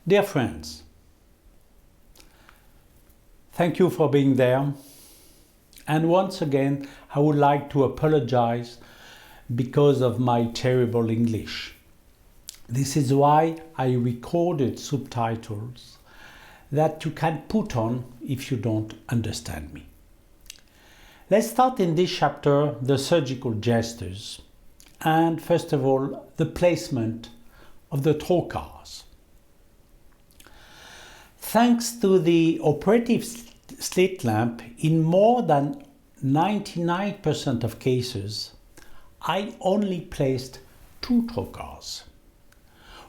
Dear friends, thank you for being there. And once again, I would like to apologize because of my terrible English. This is why I recorded subtitles that you can put on if you don't understand me. Let's start in this chapter the surgical gestures and first of all the placement of the trocars. Thanks to the operative slit lamp, in more than 99% of cases, I only placed 2 trocars.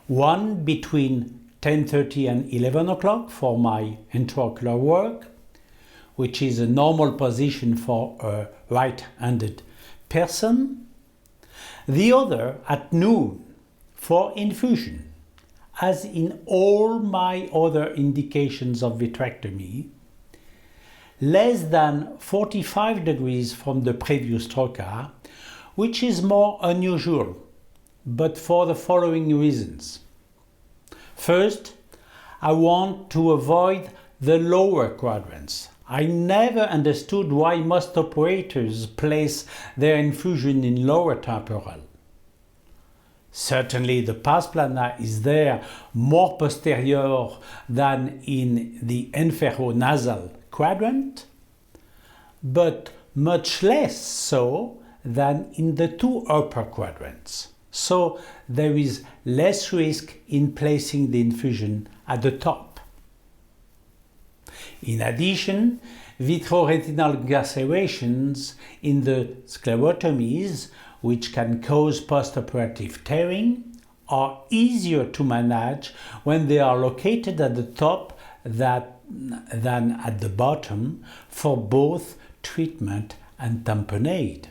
One between 10:30 and 11 o'clock for my intraocular work, which is a normal position for a right-handed person. The other at noon for infusion. As in all my other indications of vitrectomy, less than 45 degrees from the previous trocar, which is more unusual, but for the following reasons. First, I want to avoid the lower quadrants. I never understood why most operators place their infusion in lower temporal. Certainly the pars plana is there more posterior than in the inferonasal quadrant, but much less so than in the 2 upper quadrants. So there is less risk in placing the infusion at the top. In addition, vitreoretinal lacerations in the sclerotomies, which can cause postoperative tearing, are easier to manage when they are located at the top than at the bottom for both treatment and tamponade.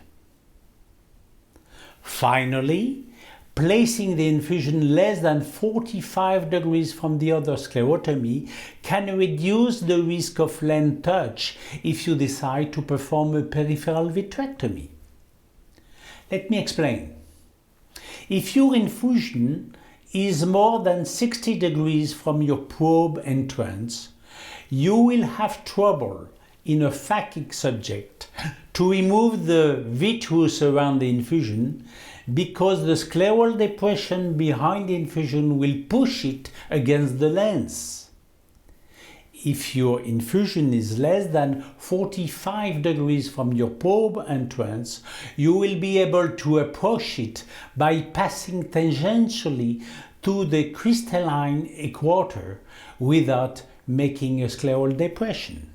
Finally, placing the infusion less than 45 degrees from the other sclerotomy can reduce the risk of lens touch if you decide to perform a peripheral vitrectomy. Let me explain. If your infusion is more than 60 degrees from your probe entrance, you will have trouble in a phakic subject to remove the vitreous around the infusion because the scleral depression behind the infusion will push it against the lens. If your infusion is less than 45 degrees from your probe entrance, you will be able to approach it by passing tangentially to the crystalline equator without making a scleral depression.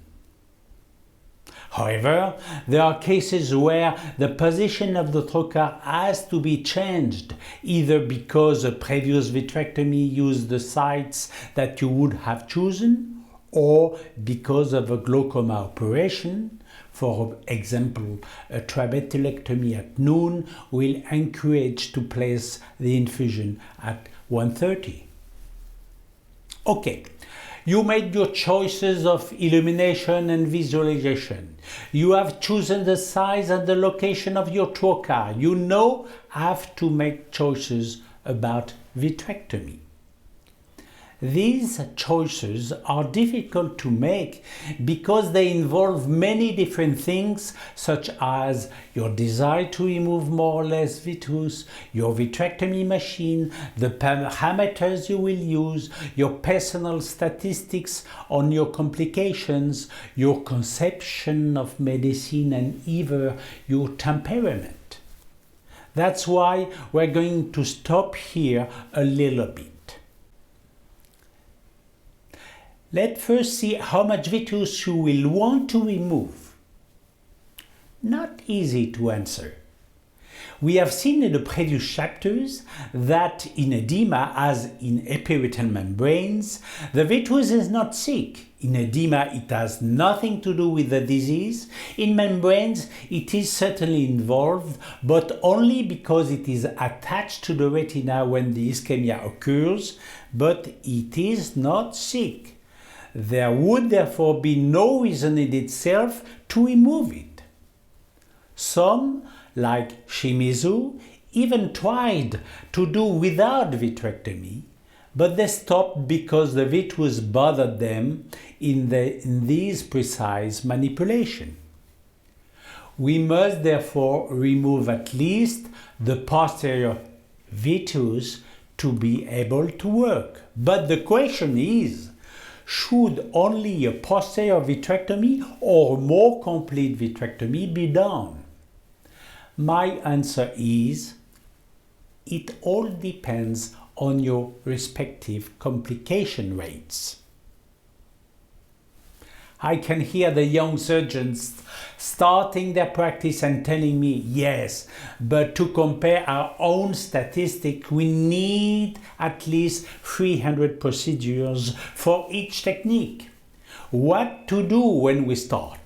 However, there are cases where the position of the trocar has to be changed, either because a previous vitrectomy used the sites that you would have chosen, or because of a glaucoma operation. For example, a trabeculectomy at noon will encourage to place the infusion at 1:30. Okay, you made your choices of illumination and visualization. You have chosen the size and the location of your trocar. You now have to make choices about vitrectomy. These choices are difficult to make because they involve many different things, such as your desire to remove more or less vitreous, your vitrectomy machine, the parameters you will use, your personal statistics on your complications, your conception of medicine, and even your temperament. That's why we're going to stop here a little bit. Let's first see how much vitreous you will want to remove. Not easy to answer. We have seen in the previous chapters that in edema, as in epithelial membranes, the vitreous is not sick. In edema, it has nothing to do with the disease. In membranes, it is certainly involved, but only because it is attached to the retina when the ischemia occurs, but it is not sick. There would therefore be no reason in itself to remove it. Some, like Shimizu, even tried to do without vitrectomy, but they stopped because the vitreous bothered them in these precise manipulation. We must therefore remove at least the posterior vitreous to be able to work. But the question is, should only a posterior vitrectomy or a more complete vitrectomy be done? My answer is, it all depends on your respective complication rates. I can hear the young surgeons starting their practice and telling me, yes, but to compare our own statistic, we need at least 300 procedures for each technique. What to do when we start?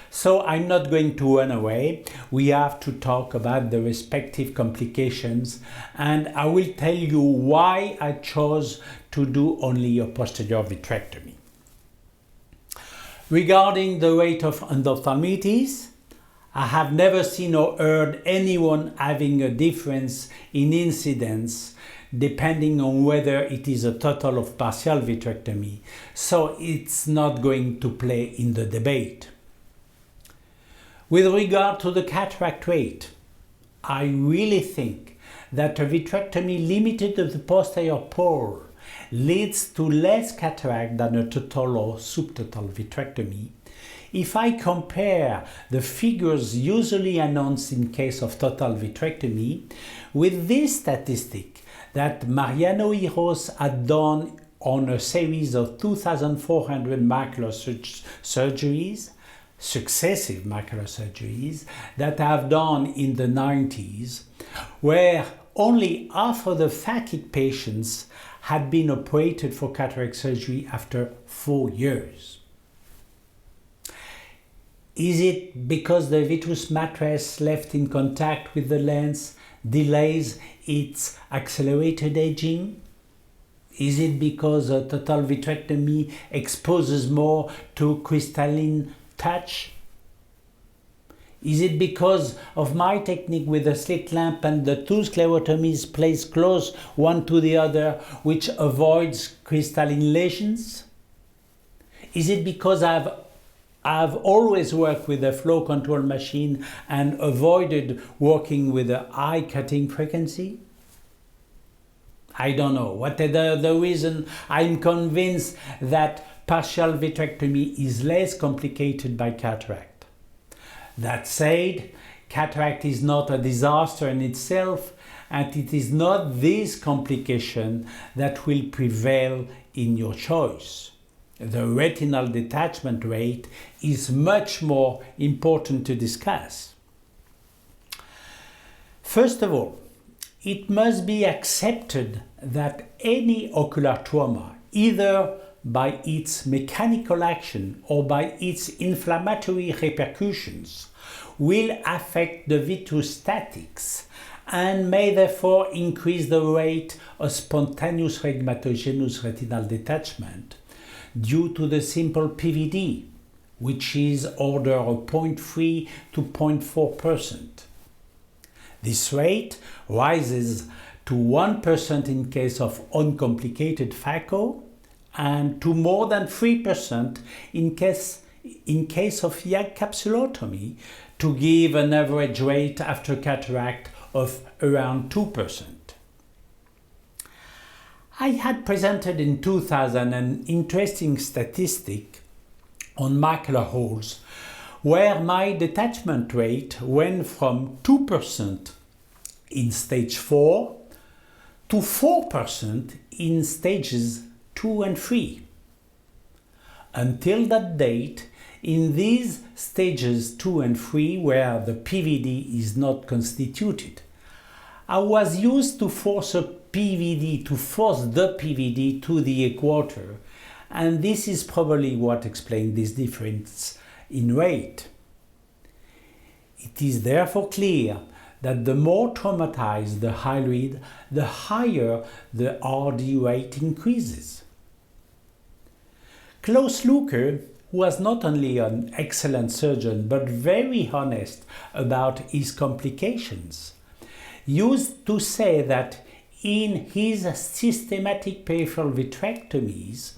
So I'm not going to run away. We have to talk about the respective complications, and I will tell you why I chose to do only a posterior vitrectomy. Regarding the rate of endophthalmitis, I have never seen or heard anyone having a difference in incidence depending on whether it is a total or partial vitrectomy, so it's not going to play in the debate. With regard to the cataract rate, I really think that a vitrectomy limited to the posterior pole leads to less cataract than a total or subtotal vitrectomy. If I compare the figures usually announced in case of total vitrectomy with this statistic that Mariano Hiros had done on a series of 2,400 macular surgeries, successive macular surgeries that I have done in the 90s, where only half of the phakic patients had been operated for cataract surgery after 4 years. Is it because the vitreous matrix left in contact with the lens delays its accelerated aging? Is it because a total vitrectomy exposes more to crystalline touch? Is it because of my technique with the slit lamp and the two sclerotomies placed close one to the other, which avoids crystalline lesions? Is it because I've always worked with a flow control machine and avoided working with a high cutting frequency? I don't know. Whatever the reason, I'm convinced that partial vitrectomy is less complicated by cataract. That said, cataract is not a disaster in itself, and it is not this complication that will prevail in your choice. The retinal detachment rate is much more important to discuss. First of all, it must be accepted that any ocular trauma, either by its mechanical action or by its inflammatory repercussions, will affect the vitreous statics and may therefore increase the rate of spontaneous regmatogenous retinal detachment due to the simple PVD, which is order of 0.3 to 0.4%. This rate rises to 1% in case of uncomplicated phaco and to more than 3% in case of YAG capsulotomy, to give an average rate after cataract of around 2%. I had presented in 2000 an interesting statistic on macular holes where my detachment rate went from 2% in stage 4 to 4% in stages 2 and 3. Until that date, in these stages 2 and 3 where the PVD is not constituted, I was used to force the PVD to the equator, and this is probably what explains this difference in rate. It is therefore clear that the more traumatized the irid, the higher the RD rate increases. Klaus Luker, who was not only an excellent surgeon but very honest about his complications, used to say that in his systematic peripheral vitrectomies,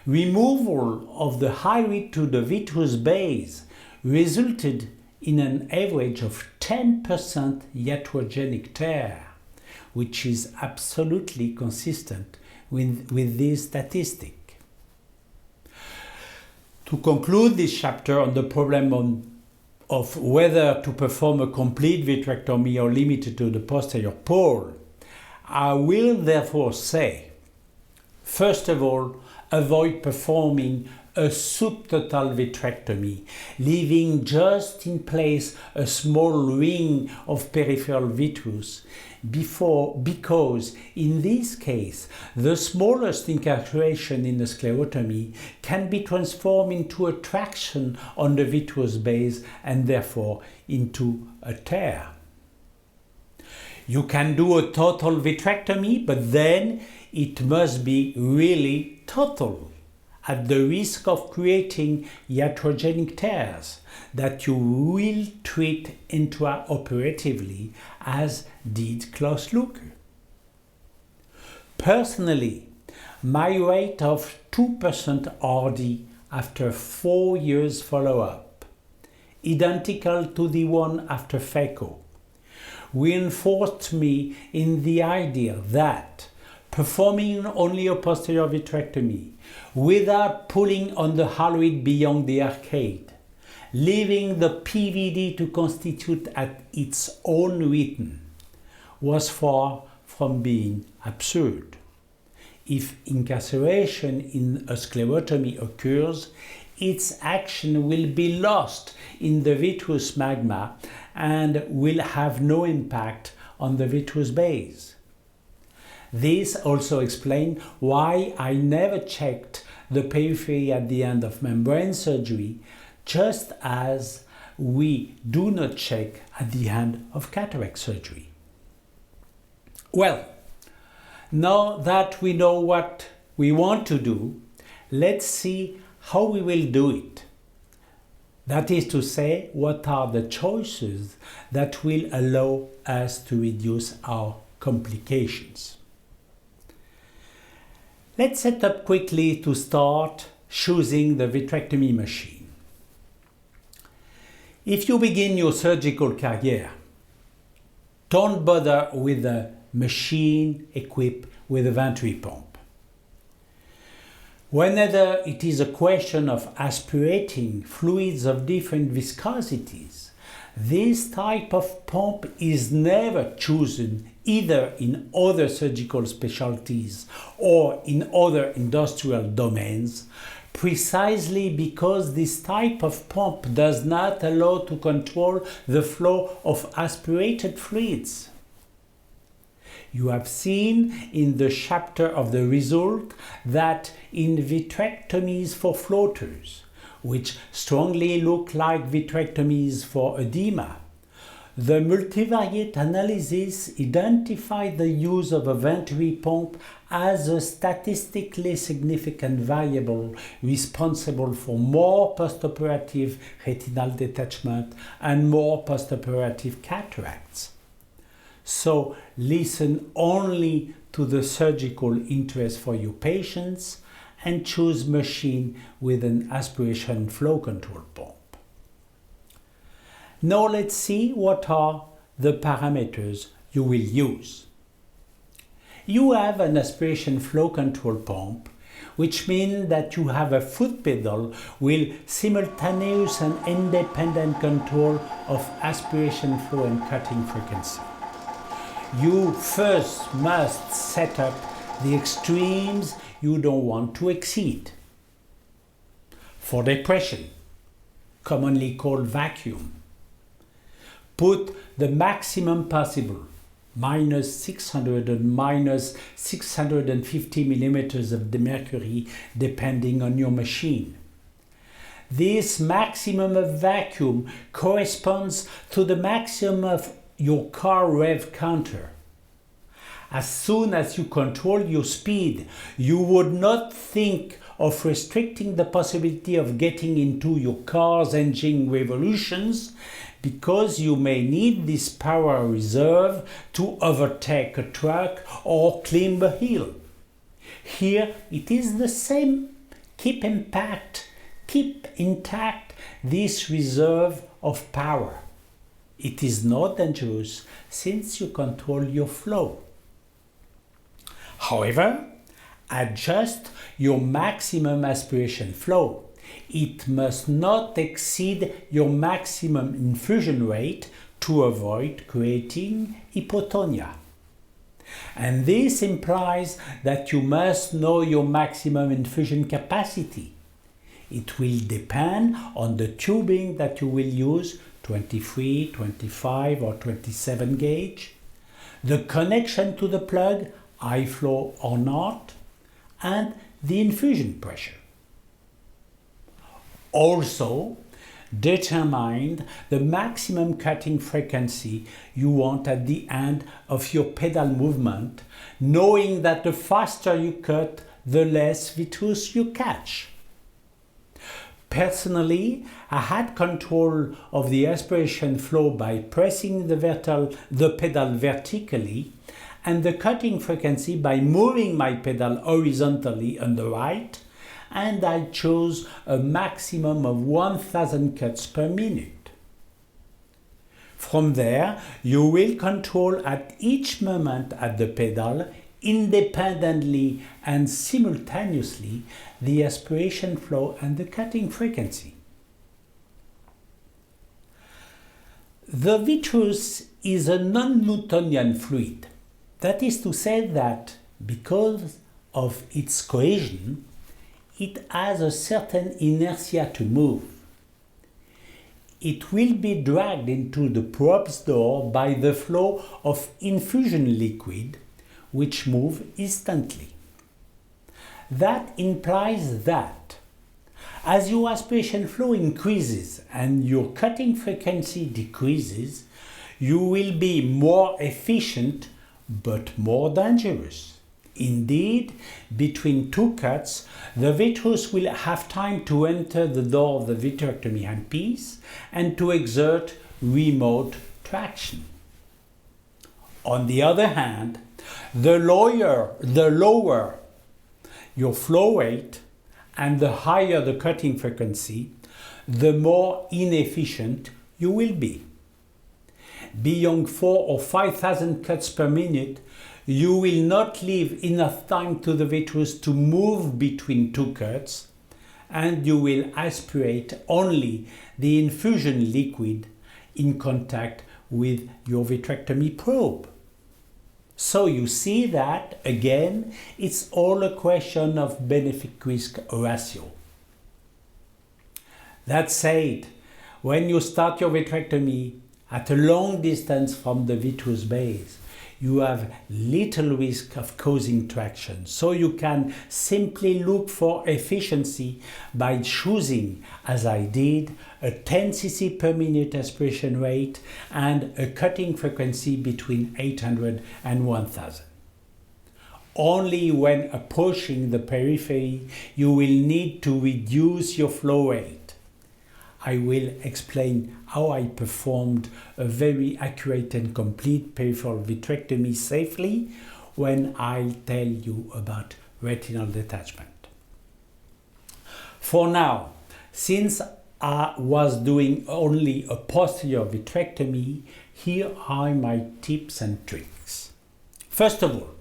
removal of the hyoid to the vitreous base resulted in an average of 10% iatrogenic tear, which is absolutely consistent with this statistic. To conclude this chapter on the problem of whether to perform a complete vitrectomy or limited to the posterior pole, I will therefore say, first of all, avoid performing a subtotal vitrectomy, leaving just in place a small ring of peripheral vitreous, because in this case the smallest incarceration in the sclerotomy can be transformed into a traction on the vitreous base and therefore into a tear. You can do a total vitrectomy, but then it must be really total, at the risk of creating iatrogenic tears that you will treat intraoperatively, as did Klaus Lucke. Personally, my rate of 2% RD after 4 years follow-up, identical to the one after phaco, reinforced me in the idea that performing only a posterior vitrectomy without pulling on the hyoid beyond the arcade, leaving the PVD to constitute at its own rhythm, was far from being absurd. If incarceration in a sclerotomy occurs, its action will be lost in the vitreous magma and will have no impact on the vitreous base. This also explains why I never checked the periphery at the end of membrane surgery, just as we do not check at the end of cataract surgery. Well, now that we know what we want to do, let's see how we will do it. That is to say, what are the choices that will allow us to reduce our complications. Let's set up quickly to start choosing the vitrectomy machine. If you begin your surgical career, don't bother with a machine equipped with a venturi pump. Whenever it is a question of aspirating fluids of different viscosities, this type of pump is never chosen either in other surgical specialties or in other industrial domains, precisely because this type of pump does not allow to control the flow of aspirated fluids. You have seen in the chapter of the result that in vitrectomies for floaters, which strongly look like vitrectomies for edema, the multivariate analysis identified the use of a venturi pump as a statistically significant variable responsible for more postoperative retinal detachment and more postoperative cataracts. So listen only to the surgical interest for your patients and choose machine with an aspiration flow control pump. Now let's see what are the parameters you will use. You have an aspiration flow control pump, which means that you have a foot pedal with simultaneous and independent control of aspiration flow and cutting frequency. You first must set up the extremes you don't want to exceed. For depression, commonly called vacuum, put the maximum possible, minus 600 and minus 650 millimeters of the mercury, depending on your machine. This maximum of vacuum corresponds to the maximum of your car rev counter. As soon as you control your speed, you would not think of restricting the possibility of getting into your car's engine revolutions, because you may need this power reserve to overtake a truck or climb a hill. Here it is the same. Keep intact this reserve of power. It is not dangerous since you control your flow. However, adjust your maximum aspiration flow. It must not exceed your maximum infusion rate to avoid creating hypotonia. And this implies that you must know your maximum infusion capacity. It will depend on the tubing that you will use, 23, 25 or 27 gauge, the connection to the plug, high flow or not, and the infusion pressure. Also, determine the maximum cutting frequency you want at the end of your pedal movement, knowing that the faster you cut, the less vitreous you catch. Personally, I had control of the aspiration flow by pressing the pedal vertically and the cutting frequency by moving my pedal horizontally on the right, and I chose a maximum of 1000 cuts per minute. From there, you will control at each moment at the pedal, independently and simultaneously, the aspiration flow and the cutting frequency. The vitreous is a non-Newtonian fluid. That is to say that because of its cohesion, it has a certain inertia to move. It will be dragged into the probe's door by the flow of infusion liquid, which moves instantly. That implies that as your aspiration flow increases and your cutting frequency decreases, you will be more efficient but more dangerous. Indeed, between two cuts, the vitreous will have time to enter the door of the vitrectomy handpiece and to exert remote traction. On the other hand, the lower your flow rate and the higher the cutting frequency, the more inefficient you will be. Beyond 4,000 or 5,000 cuts per minute, you will not leave enough time to the vitreous to move between two cuts, and you will aspirate only the infusion liquid in contact with your vitrectomy probe. So you see that, again, it's all a question of benefit-risk ratio. That said, when you start your vitrectomy at a long distance from the vitreous base, you have little risk of causing traction, so you can simply look for efficiency by choosing, as I did, a 10 cc per minute aspiration rate and a cutting frequency between 800 and 1000. Only when approaching the periphery you will need to reduce your flow rate. I will explain how I performed a very accurate and complete peripheral vitrectomy safely when I tell you about retinal detachment. For now, since I was doing only a posterior vitrectomy, here are my tips and tricks. First of all,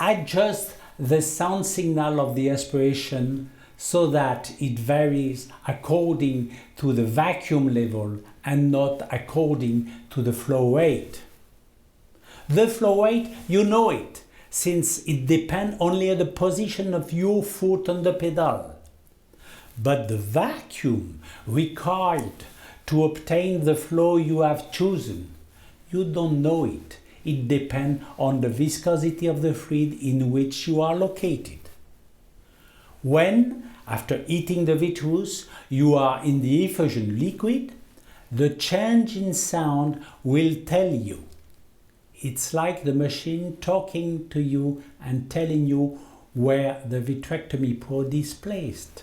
adjust the sound signal of the aspiration so that it varies according to the vacuum level and not according to the flow rate. The flow rate, you know it, since it depends only on the position of your foot on the pedal. But the vacuum required to obtain the flow you have chosen, you don't know it. It depends on the viscosity of the fluid in which you are located. When, after heating the vitreous, you are in the infusion liquid, the change in sound will tell you. It's like the machine talking to you and telling you where the vitrectomy probe is placed.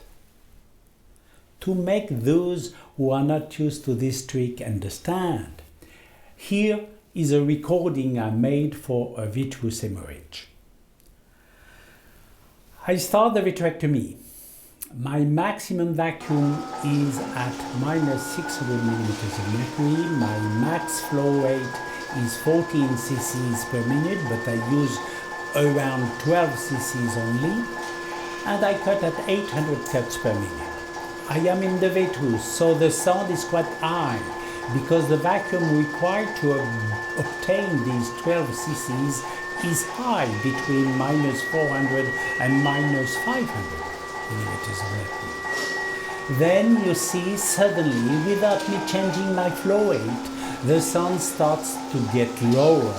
To make those who are not used to this trick understand. Here is a recording I made for a vitreous hemorrhage. I start the vitrectomy. My maximum vacuum is at minus 600 millimeters of mercury. My max flow rate is 14 cc's per minute, but I use around 12 cc's only, and I cut at 800 cuts per minute. I am in the vitreous, so the sound is quite high, because the vacuum required to obtain these 12 cc's is high, between minus 400 and minus 500 millimeters of mercury. Then you see, suddenly, without me changing my flow rate, the sound starts to get lower,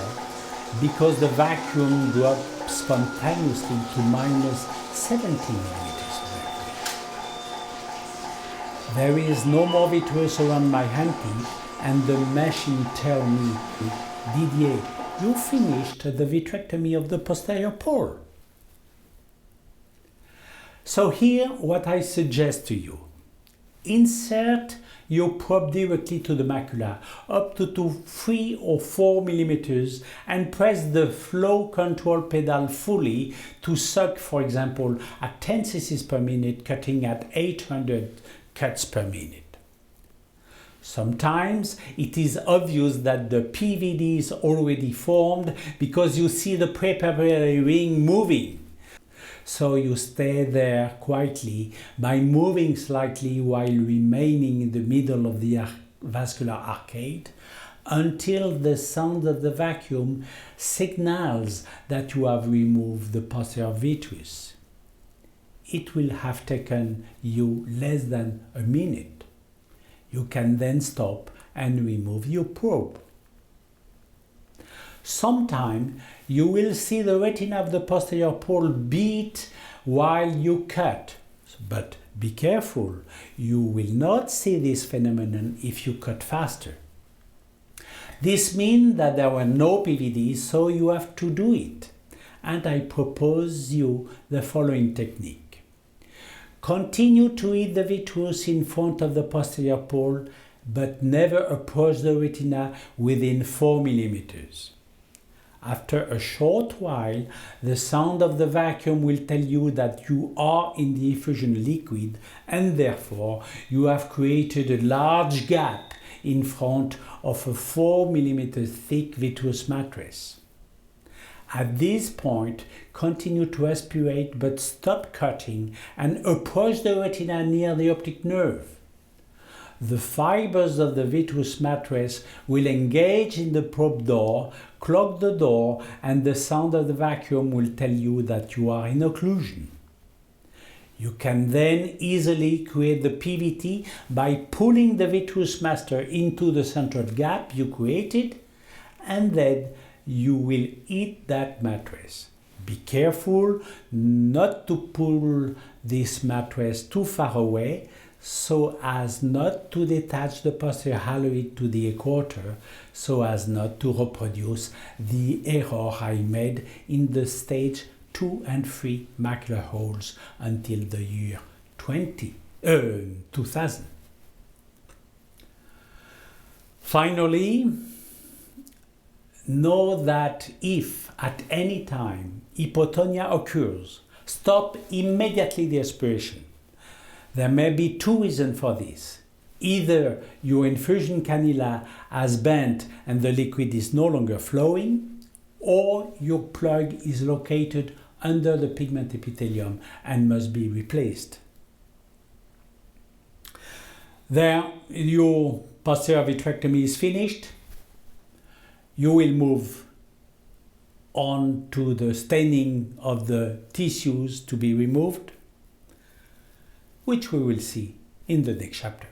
because the vacuum drops spontaneously to minus 70 millimeters of mercury. There is no more vitreous around my handpiece, and the machine tells me, Didier, you finished the vitrectomy of the posterior pole. So here, what I suggest to you: insert your probe directly to the macula, up to 3 or 4 millimeters, and press the flow control pedal fully to suck, for example, at 10 cc's per minute, cutting at 800 cuts per minute. Sometimes it is obvious that the PVD is already formed because you see the prepapillary ring moving. So you stay there quietly by moving slightly while remaining in the middle of the vascular arcade until the sound of the vacuum signals that you have removed the posterior vitreous. It will have taken you less than a minute. You can then stop and remove your probe. Sometime you will see the retina of the posterior pole beat while you cut, but be careful, you will not see this phenomenon if you cut faster. This means that there were no PVDs, so you have to do it. And I propose you the following technique. Continue to hit the vitreous in front of the posterior pole, but never approach the retina within 4 millimeters. After a short while, the sound of the vacuum will tell you that you are in the effusion liquid, and therefore you have created a large gap in front of a 4 millimeter thick vitreous mattress. At this point, continue to aspirate, but stop cutting and approach the retina near the optic nerve. The fibers of the vitreous mattress will engage in the probe door, clog the door, and the sound of the vacuum will tell you that you are in occlusion. You can then easily create the PVT by pulling the vitreous master into the central gap you created, and then you will hit that mattress. Be careful not to pull this mattress too far away so as not to detach the posterior haloid to the equator, so as not to reproduce the error I made in the stage 2 and 3 macular holes until the year 2000. Finally, know that if at any time hypotonia occurs, stop immediately the aspiration. There may be two reasons for this. Either your infusion cannula has bent and the liquid is no longer flowing, or your plug is located under the pigment epithelium and must be replaced. There, your posterior vitrectomy is finished. You will move on to the staining of the tissues to be removed, which we will see in the next chapter.